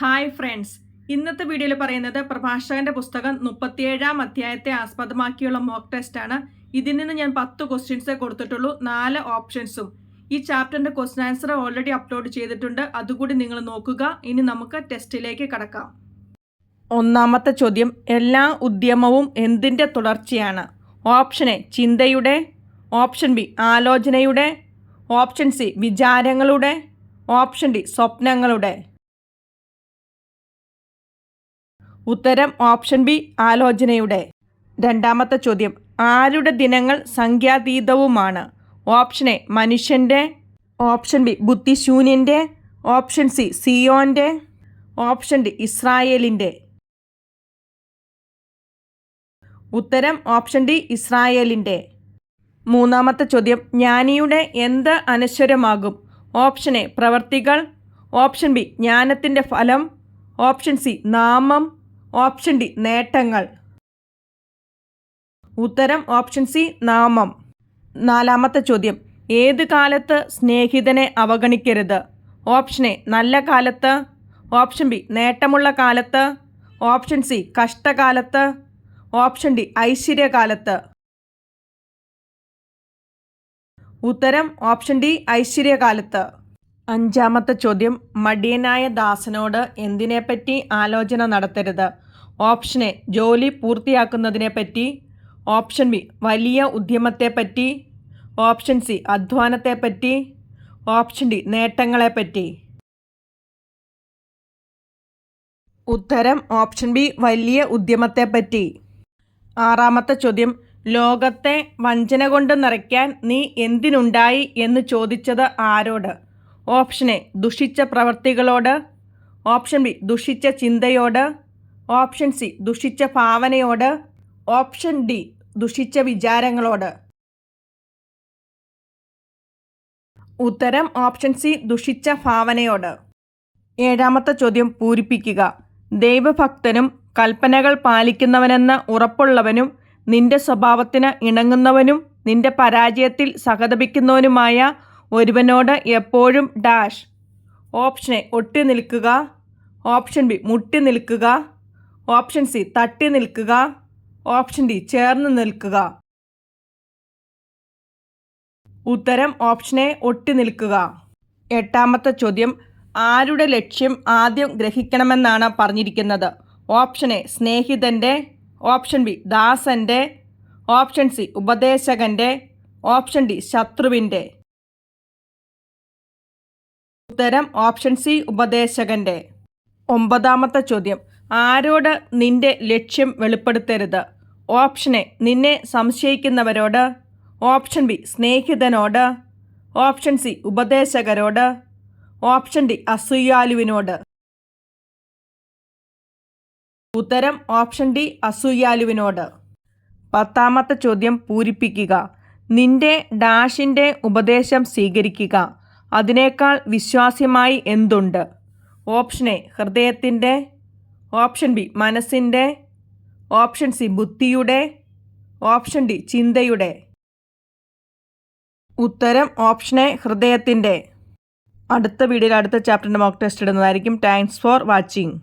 Hi friends, ഇന്നത്തെ വീഡിയോയിൽ പറയുന്നത് പ്രഭാഷകന്റെ പുസ്തകം 37-ാം അധ്യായത്തെ ആസ്പദമാക്കിയുള്ള മോക്ക് ടെസ്റ്റ് ആണ്. ഇതിൽ നിന്ന് ഞാൻ 10 ക്വസ്റ്റ്യൻസേ കൊടുത്തിട്ടുള്ളൂ, 4 ഓപ്ഷൻസും. ഈ ചാപ്റ്ററിന്റെ ക്വസ്റ്റ്യൻ ആൻസർ ഓൾറെഡി അപ്ലോഡ് ചെയ്തിട്ടുണ്ട്, അതുകൂടി നിങ്ങൾ നോക്കുക. ഇനി നമുക്ക് ടെസ്റ്റിലേക്ക് കടക്കാം. ഒന്നാമത്തെ ചോദ്യം, എല്ലാ ഉദ്യമവും എന്തിൻ്റെ തുടർച്ചയാണ്? ഓപ്ഷൻ എ ചിന്തയുടെ, ഓപ്ഷൻ ബി ആലോചനയുടെ, ഓപ്ഷൻ സി വിചാരങ്ങളുടെ, ഓപ്ഷൻ ഡി സ്വപ്നങ്ങളുടെ. ഉത്തരം ഓപ്ഷൻ ബി ആലോചനയുടെ. രണ്ടാമത്തെ ചോദ്യം, ആരുടെ ദിനങ്ങൾ സംഖ്യാതീതവുമാണ്? ഓപ്ഷൻ എ മനുഷ്യൻ്റെ, ഓപ്ഷൻ ബി ബുദ്ധിശൂന്യൻ്റെ, ഓപ്ഷൻ സി സിയോൻ്റെ, ഓപ്ഷൻ ഡി ഇസ്രായേലിൻ്റെ. ഉത്തരം ഓപ്ഷൻ ഡി ഇസ്രായേലിൻ്റെ. മൂന്നാമത്തെ ചോദ്യം, ജ്ഞാനിയുടെ എന്ത് അനശ്വരമാകും? ഓപ്ഷൻ എ പ്രവർത്തികൾ, ഓപ്ഷൻ ബി ജ്ഞാനത്തിൻ്റെ ഫലം, ഓപ്ഷൻ സി നാമം, ഓപ്ഷൻ ഡി നേട്ടങ്ങൾ. ഉത്തരം ഓപ്ഷൻ സി നാമം. നാലാമത്തെ ചോദ്യം, ഏത് കാലത്ത് സ്നേഹിതനെ അവഗണിക്കരുത്? ഓപ്ഷൻ എ നല്ല കാലത്ത്, ഓപ്ഷൻ ബി നേട്ടമുള്ള കാലത്ത്, ഓപ്ഷൻ സി കഷ്ടകാലത്ത്, ഓപ്ഷൻ ഡി ഐശ്വര്യകാലത്ത്. ഉത്തരം ഓപ്ഷൻ ഡി ഐശ്വര്യകാലത്ത്. അഞ്ചാമത്തെ ചോദ്യം, മടിയനായ ദാസനോട് എന്തിനെപ്പറ്റി ആലോചന നടത്തരുത്? ഓപ്ഷൻ എ ജോലി പൂർത്തിയാക്കുന്നതിനെപ്പറ്റി, ഓപ്ഷൻ ബി വലിയ ഉദ്യമത്തെപ്പറ്റി, ഓപ്ഷൻ സി അധ്വാനത്തെപ്പറ്റി, ഓപ്ഷൻ ഡി നേട്ടങ്ങളെപ്പറ്റി. ഉത്തരം ഓപ്ഷൻ ബി വലിയ ഉദ്യമത്തെപ്പറ്റി. ആറാമത്തെ ചോദ്യം, ലോകത്തെ വഞ്ചന കൊണ്ട് നിറയ്ക്കാൻ നീ എന്തിനുണ്ടായി എന്ന് ചോദിച്ചത് ആരോട്? ഓപ്ഷൻ എ ദുഷിച്ച പ്രവൃത്തികളോട്, ഓപ്ഷൻ ബി ദുഷിച്ച ചിന്തയോട്, ഓപ്ഷൻ സി ദുഷിച്ച ഭാവനയോട്, ഓപ്ഷൻ ഡി ദുഷിച്ച വിചാരങ്ങളോട്. ഉത്തരം ഓപ്ഷൻ സി ദുഷിച്ച ഭാവനയോട്. ഏഴാമത്തെ ചോദ്യം പൂരിപ്പിക്കുക. ദൈവഭക്തനും കൽപ്പനകൾ പാലിക്കുന്നവനെന്ന് ഉറപ്പുള്ളവനും നിന്റെ സ്വഭാവത്തിന് ഇണങ്ങുന്നവനും നിന്റെ പരാജയത്തിൽ സഹതപിക്കുന്നവനുമായ ഒരുവനോട് എപ്പോഴും ഡാഷ്. ഓപ്ഷൻ എ ഒട്ടി നിൽക്കുക, ഓപ്ഷൻ ബി മുട്ടി നിൽക്കുക, ഓപ്ഷൻ സി തട്ടി നിൽക്കുക, ഓപ്ഷൻ ഡി ചേർന്ന് നിൽക്കുക. ഉത്തരം ഓപ്ഷൻ എ ഒട്ടി നിൽക്കുക. എട്ടാമത്തെ ചോദ്യം, ആരുടെ ലക്ഷ്യം ആദ്യം ഗ്രഹിക്കണമെന്നാണ് പറഞ്ഞിരിക്കുന്നത്? ഓപ്ഷൻ എ സ്നേഹിതൻ്റെ, ഓപ്ഷൻ ബി ദാസൻ്റെ, ഓപ്ഷൻ സി ഉപദേശകൻ്റെ, ഓപ്ഷൻ ഡി ശത്രുവിൻ്റെ. ഉത്തരം ഓപ്ഷൻ സി ഉപദേശകൻ്റെ. ഒമ്പതാമത്തെ ചോദ്യം, ആരോട് നിന്റെ ലക്ഷ്യം വെളിപ്പെടുത്തരുത്? ഓപ്ഷൻ എ നിന്നെ സംശയിക്കുന്നവരോട്, ഓപ്ഷൻ ബി സ്നേഹിതനോട്, ഓപ്ഷൻ സി ഉപദേശകരോട്, ഓപ്ഷൻ ഡി അസൂയാലുവിനോട്. ഉത്തരം ഓപ്ഷൻ ഡി അസൂയാലുവിനോട്. പത്താമത്തെ ചോദ്യം പൂരിപ്പിക്കുക. നിന്റെ ഡാഷിൻ്റെ ഉപദേശം സ്വീകരിക്കുക, അതിനേക്കാൾ വിശ്വാസ്യമായി എന്തുണ്ട്? ഓപ്ഷൻ എ ഹൃദയത്തിൻ്റെ, ഓപ്ഷൻ ബി മനസ്സിൻ്റെ, ഓപ്ഷൻ സി ബുദ്ധിയുടെ, ഓപ്ഷൻ ഡി ചിന്തയുടെ. ഉത്തരം ഓപ്ഷൻ എ ഹൃദയത്തിൻ്റെ. അടുത്ത വീഡിയോയിൽ അടുത്ത ചാപ്റ്ററിൻ്റെ മോക്ക് ടെസ്റ്റ് ഇടുന്നതായിരിക്കും. Thanks for watching.